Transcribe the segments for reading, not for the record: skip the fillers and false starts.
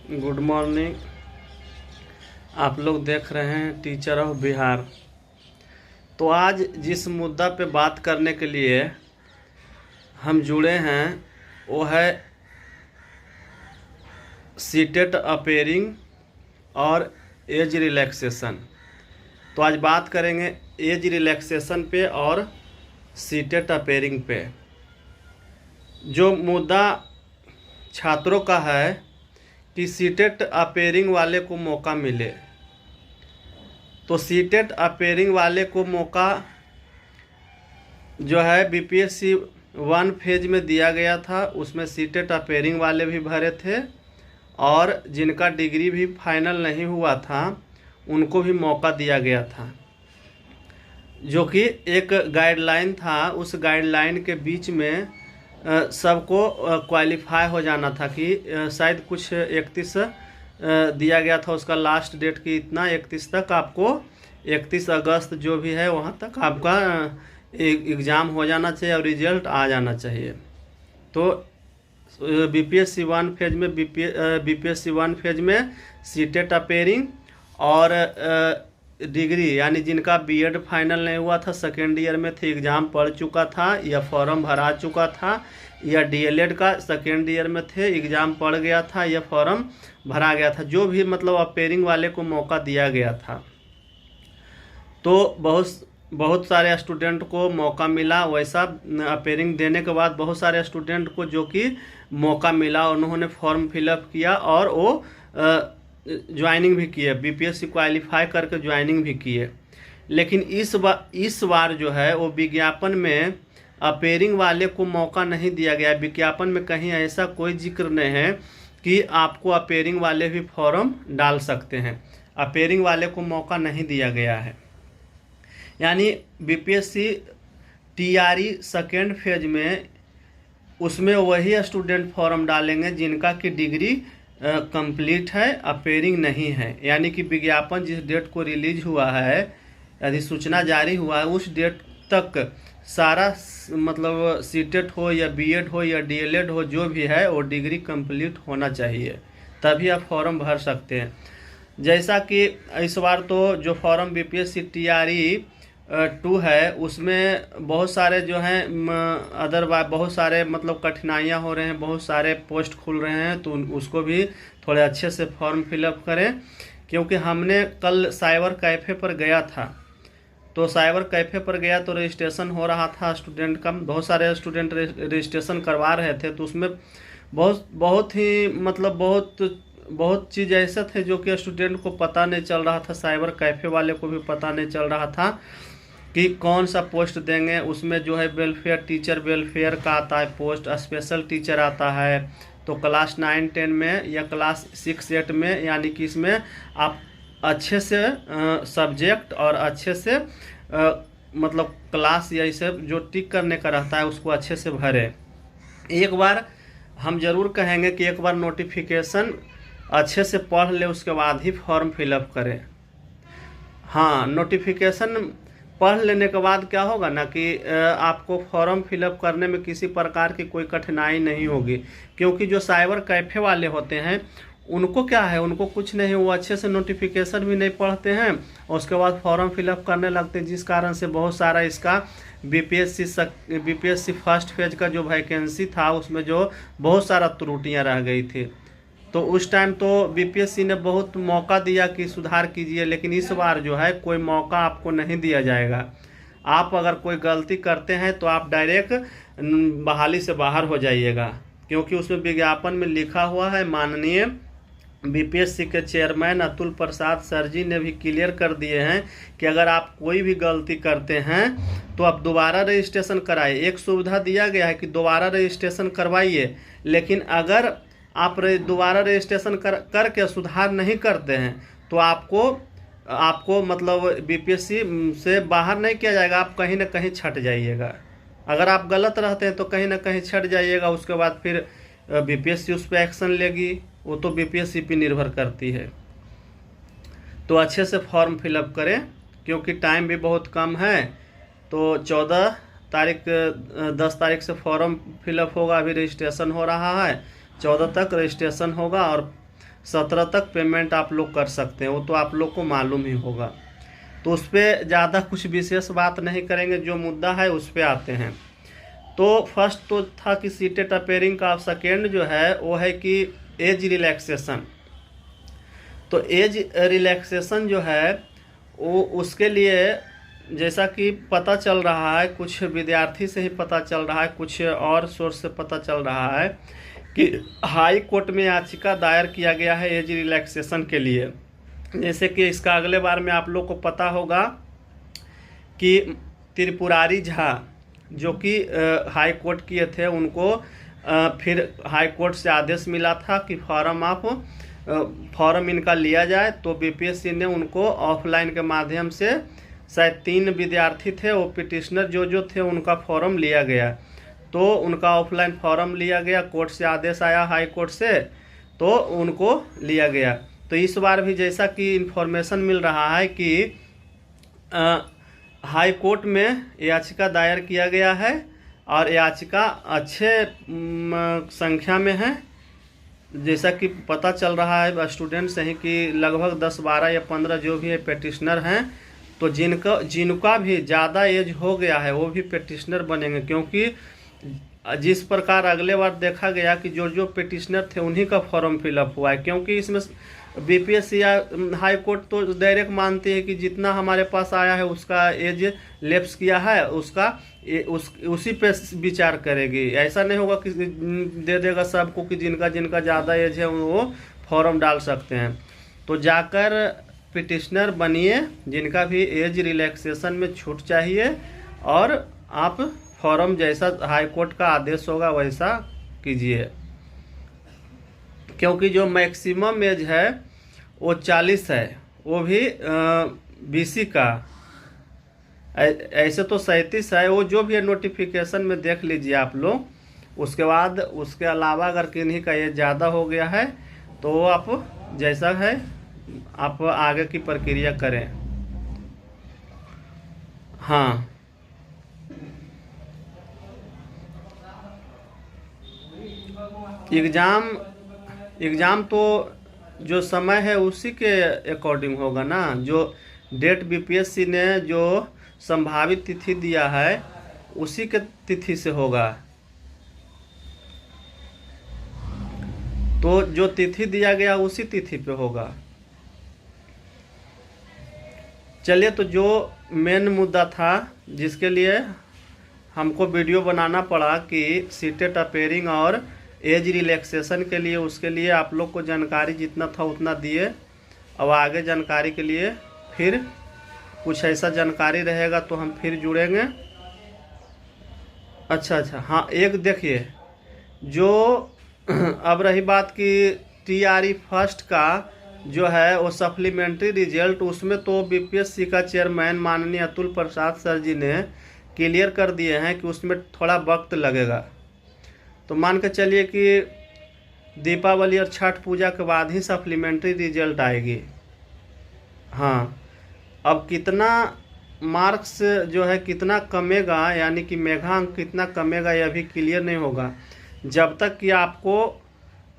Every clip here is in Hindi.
Good morning. आप लोग देख रहे हैं टीचर ऑफ बिहार। तो आज जिस मुद्दा पे बात करने के लिए हम जुड़े हैं वो है सीटेट अपेयरिंग और एज रिलैक्सेशन। तो आज बात करेंगे एज रिलैक्सेशन पे और सीटेट अपेयरिंग पे। जो मुद्दा छात्रों का है कि सीटेट अपेयरिंग वाले को मौका मिले, तो सीटेट अपेयरिंग वाले को मौका जो है बीपीएससी 1 फेज में दिया गया था। उसमें सीटेट अपेयरिंग वाले भी भरे थे और जिनका डिग्री भी फाइनल नहीं हुआ था उनको भी मौका दिया गया था, जो कि एक गाइडलाइन था। उस गाइडलाइन के बीच में सबको क्वालिफाई हो जाना था कि शायद कुछ 31 दिया गया था उसका लास्ट डेट की इतना 31 तक आपको 31 अगस्त जो भी है वहाँ तक आपका एग्ज़ाम हो जाना चाहिए और रिजल्ट आ जाना चाहिए। तो बीपीएससी 1 फेज में बीपीएससी 1 फेज में सीटेट अपेयरिंग और डिग्री यानी जिनका बीएड फाइनल नहीं हुआ था, सेकेंड ईयर में थे, एग्ज़ाम पढ़ चुका था या फॉर्म भरा चुका था, या डीएलएड का सेकेंड ईयर में थे, एग्ज़ाम पढ़ गया था या फॉर्म भरा गया था, जो भी मतलब अपेयरिंग वाले को मौका दिया गया था। तो बहुत सारे स्टूडेंट को मौका मिला। वैसा अपेयरिंग देने के बाद बहुत सारे स्टूडेंट को जो कि मौका मिला, उन्होंने फॉर्म फिलअप किया और वो ज्वाइनिंग भी किए, बीपीएससी क्वालिफाई करके ज्वाइनिंग भी किए। लेकिन इस बार जो है वो विज्ञापन में अपेयरिंग वाले को मौका नहीं दिया गया। विज्ञापन में कहीं ऐसा कोई जिक्र नहीं है कि आपको अपेयरिंग वाले भी फॉर्म डाल सकते हैं। अपेयरिंग वाले को मौका नहीं दिया गया है। यानी बीपीएससी टीआरई सेकेंड फेज में उसमें वही स्टूडेंट फॉर्म डालेंगे जिनका की डिग्री कंप्लीट है, अपेयरिंग नहीं है। यानी कि विज्ञापन जिस डेट को रिलीज हुआ है, यदि सूचना जारी हुआ है, उस डेट तक सारा मतलब सीटेट हो या बीएड हो या डीएलएड हो, जो भी है वो डिग्री कंप्लीट होना चाहिए, तभी आप फॉर्म भर सकते हैं। जैसा कि इस बार तो जो फॉर्म बीपीएससी टीआरई 2 है उसमें बहुत सारे जो हैं बहुत सारे मतलब कठिनाइयाँ हो रहे हैं, बहुत सारे पोस्ट खुल रहे हैं, तो उसको भी थोड़े अच्छे से फॉर्म फिलअप करें। क्योंकि हमने कल साइबर कैफ़े पर गया था, तो साइबर कैफ़े पर गया तो रजिस्ट्रेशन हो रहा था स्टूडेंट का, बहुत सारे स्टूडेंट रजिस्ट्रेशन करवा रहे थे। तो उसमें बहुत ही मतलब बहुत चीज़ ऐसे थे जो कि स्टूडेंट को पता नहीं चल रहा था, साइबर कैफ़े वाले को भी पता नहीं चल रहा था कि कौन सा पोस्ट देंगे। उसमें जो है वेलफेयर टीचर वेलफेयर का आता है पोस्ट, स्पेशल टीचर आता है, तो क्लास 9 10 में या क्लास 6 8 में, यानी कि इसमें आप अच्छे से सब्जेक्ट और अच्छे से मतलब क्लास या इसे जो टिक करने का रहता है उसको अच्छे से भरें। एक बार हम ज़रूर कहेंगे कि एक बार नोटिफिकेशन अच्छे से पढ़ ले, उसके बाद ही फॉर्म फिलअप करें। हाँ, नोटिफिकेशन पढ़ लेने के बाद क्या होगा ना कि आपको फॉर्म फिलअप करने में किसी प्रकार की कोई कठिनाई नहीं होगी। क्योंकि जो साइबर कैफ़े वाले होते हैं उनको क्या है, उनको कुछ नहीं, वो अच्छे से नोटिफिकेशन भी नहीं पढ़ते हैं और उसके बाद फॉर्म फिलअप करने लगते हैं, जिस कारण से बहुत सारा इसका बीपीएससी फर्स्ट फेज का जो वैकेंसी था उसमें जो बहुत सारा त्रुटियाँ रह गई थी। तो उस टाइम तो बीपीएससी ने बहुत मौका दिया कि सुधार कीजिए, लेकिन इस बार जो है कोई मौका आपको नहीं दिया जाएगा। आप अगर कोई गलती करते हैं तो आप डायरेक्ट बहाली से बाहर हो जाइएगा। क्योंकि उसमें विज्ञापन में लिखा हुआ है, माननीय बीपीएससी के चेयरमैन अतुल प्रसाद सर जी ने भी क्लियर कर दिए हैं कि अगर आप कोई भी गलती करते हैं तो आप दोबारा रजिस्ट्रेशन कराइए। एक सुविधा दिया गया है कि दोबारा रजिस्ट्रेशन करवाइए, लेकिन अगर आप दोबारा रजिस्ट्रेशन करके सुधार नहीं करते हैं तो आपको मतलब बीपीएससी से बाहर नहीं किया जाएगा, आप कहीं ना कहीं छट जाइएगा। अगर आप गलत रहते हैं तो कहीं ना कहीं छट जाइएगा, उसके बाद फिर बीपीएससी उस पर एक्शन लेगी, वो तो बीपीएससी पे निर्भर करती है। तो अच्छे से फॉर्म फिलअप करें क्योंकि टाइम भी बहुत कम है। तो 10 तारीख से फॉर्म फिलअप होगा, अभी रजिस्ट्रेशन हो रहा है, 14 तक रजिस्ट्रेशन होगा और 17 तक पेमेंट आप लोग कर सकते हैं, वो तो आप लोग को मालूम ही होगा। तो उस पर ज़्यादा कुछ विशेष बात नहीं करेंगे, जो मुद्दा है उस पर आते हैं। तो फर्स्ट तो था कि सीटेट अपेयरिंग का। सेकेंड जो है वो है कि एज रिलैक्सेशन। तो एज रिलैक्सेशन जो है वो उसके लिए जैसा कि पता चल रहा है, कुछ विद्यार्थी से ही पता चल रहा है, कुछ और सोर्स से पता चल रहा है कि हाई कोर्ट में याचिका दायर किया गया है एज रिलैक्सेशन के लिए। जैसे कि इसका अगले बार में आप लोग को पता होगा कि त्रिपुरारी झा जो कि हाई कोर्ट किए थे, उनको फिर हाई कोर्ट से आदेश मिला था कि फॉर्म इनका लिया जाए। तो बीपीएससी ने उनको ऑफलाइन के माध्यम से, शायद 3 विद्यार्थी थे वो पिटिशनर जो थे, उनका फॉर्म लिया गया। तो उनका ऑफलाइन फॉर्म लिया गया, कोर्ट से आदेश आया हाई कोर्ट से, तो उनको लिया गया। तो इस बार भी जैसा कि इन्फॉर्मेशन मिल रहा है कि हाई कोर्ट में याचिका दायर किया गया है और याचिका अच्छे संख्या में है। जैसा कि पता चल रहा है स्टूडेंट से ही कि लगभग 10, 12 या 15 जो भी है पेटिशनर हैं। तो जिनका भी ज़्यादा एज हो गया है वो भी पेटिशनर बनेंगे, क्योंकि जिस प्रकार अगले बार देखा गया कि जो पेटिशनर थे उन्हीं का फॉर्म फिलअप हुआ है। क्योंकि इसमें बीपीएससी या हाई कोर्ट तो डायरेक्ट मानती है कि जितना हमारे पास आया है उसका एज लैप्स किया है, उसी पे विचार करेगी। ऐसा नहीं होगा कि दे देगा सबको कि जिनका ज़्यादा एज है वो फॉर्म डाल सकते हैं। तो जाकर पिटिशनर बनिए जिनका भी एज रिलैक्सेशन में छूट चाहिए, और आप फॉर्म जैसा हाई कोर्ट का आदेश होगा वैसा कीजिए। क्योंकि जो मैक्सिमम एज है वो 40 है, वो भी बीसी का। ऐसे तो 37 है, वो जो भी है नोटिफिकेशन में देख लीजिए आप लोग। उसके बाद उसके अलावा अगर किन्हीं का एज ज़्यादा हो गया है तो वो आप जैसा है आप आगे की प्रक्रिया करें। हाँ, एग्ज़ाम तो जो समय है उसी के अकॉर्डिंग होगा ना। जो डेट बीपीएससी ने जो संभावित तिथि दिया है उसी के तिथि से होगा। तो जो तिथि दिया गया उसी तिथि पे होगा। चलिए, तो जो मेन मुद्दा था जिसके लिए हमको वीडियो बनाना पड़ा कि सीटेट अपेयरिंग और एज रिलैक्सेशन के लिए, उसके लिए आप लोग को जानकारी जितना था उतना दिए। अब आगे जानकारी के लिए फिर कुछ ऐसा जानकारी रहेगा तो हम फिर जुड़ेंगे। अच्छा, हाँ, एक देखिए, जो अब रही बात कि टीआरई फर्स्ट का जो है वो सप्लीमेंट्री रिजल्ट, उसमें तो बीपीएससी का चेयरमैन माननीय अतुल प्रसाद सर जी ने क्लियर कर दिए हैं कि उसमें थोड़ा वक्त लगेगा। तो मान के चलिए कि दीपावली और छठ पूजा के बाद ही सप्लीमेंट्री रिजल्ट आएगी। हाँ, अब कितना मार्क्स जो है कितना कमेगा, यानी कि मेघांक कितना कमेगा, यह भी क्लियर नहीं होगा जब तक कि आपको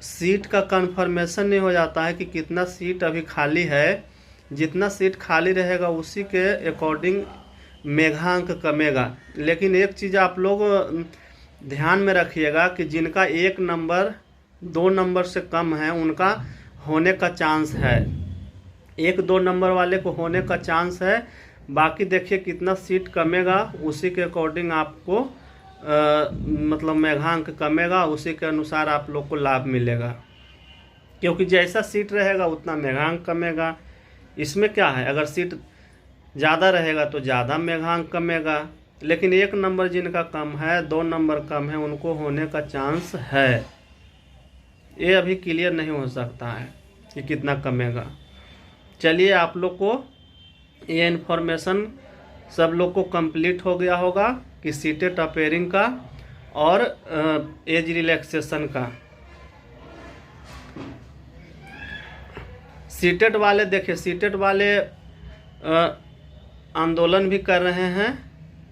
सीट का कंफर्मेशन नहीं हो जाता है कि कितना सीट अभी खाली है। जितना सीट खाली रहेगा उसी के अकॉर्डिंग मेघांक कमेगा। लेकिन एक चीज़ आप लोग ध्यान में रखिएगा कि जिनका 1 नंबर 2 नंबर से कम है उनका होने का चांस है, 1-2 नंबर वाले को होने का चांस है। बाकी देखिए कितना सीट कमेगा उसी के अकॉर्डिंग आपको मतलब मेघांक कमेगा, उसी के अनुसार आप लोग को लाभ मिलेगा। क्योंकि जैसा सीट रहेगा उतना मेघांक कमेगा। इसमें क्या है, अगर सीट ज़्यादा रहेगा तो ज़्यादा मेघांक कमेगा। लेकिन 1 नंबर जिनका कम है, 2 नंबर कम है, उनको होने का चांस है। ये अभी क्लियर नहीं हो सकता है कि कितना कमेगा। चलिए, आप लोग को ये इन्फॉर्मेशन सब लोग को कंप्लीट हो गया होगा कि सीटेट अपेयरिंग का और एज रिलैक्सेशन का। सीटेट वाले देखिए, सीटेट वाले आंदोलन भी कर रहे हैं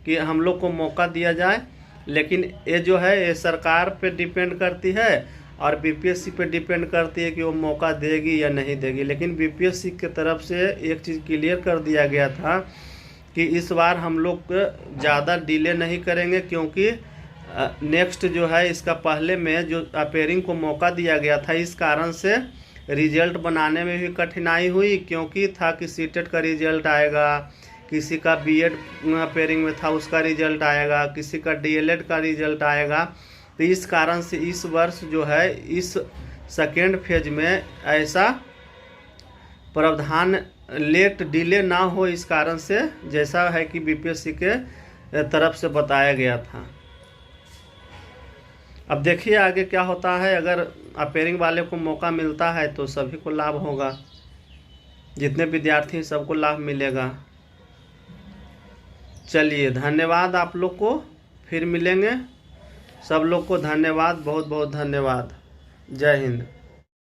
कि हम लोग को मौका दिया जाए, लेकिन ये जो है ये सरकार पे डिपेंड करती है और बीपीएससी पे डिपेंड करती है कि वो मौका देगी या नहीं देगी। लेकिन बीपीएससी की तरफ से एक चीज़ क्लियर कर दिया गया था कि इस बार हम लोग ज़्यादा डिले नहीं करेंगे, क्योंकि नेक्स्ट जो है इसका पहले में जो अपेयरिंग को मौका दिया गया था, इस कारण से रिजल्ट बनाने में भी कठिनाई हुई, क्योंकि था कि सीटेट का रिजल्ट आएगा, किसी का बीएड अपेयरिंग में था उसका रिजल्ट आएगा, किसी का डीएलएड का रिजल्ट आएगा। तो इस कारण से इस वर्ष जो है इस सेकेंड फेज में ऐसा प्रावधान लेट डिले ना हो, इस कारण से जैसा है कि बीपीएससी के तरफ से बताया गया था। अब देखिए आगे क्या होता है। अगर अपेयरिंग वाले को मौका मिलता है तो सभी को लाभ होगा, जितने विद्यार्थी सबको लाभ मिलेगा। चलिए धन्यवाद आप लोग को, फिर मिलेंगे। सब लोग को धन्यवाद, बहुत बहुत धन्यवाद। जय हिंद।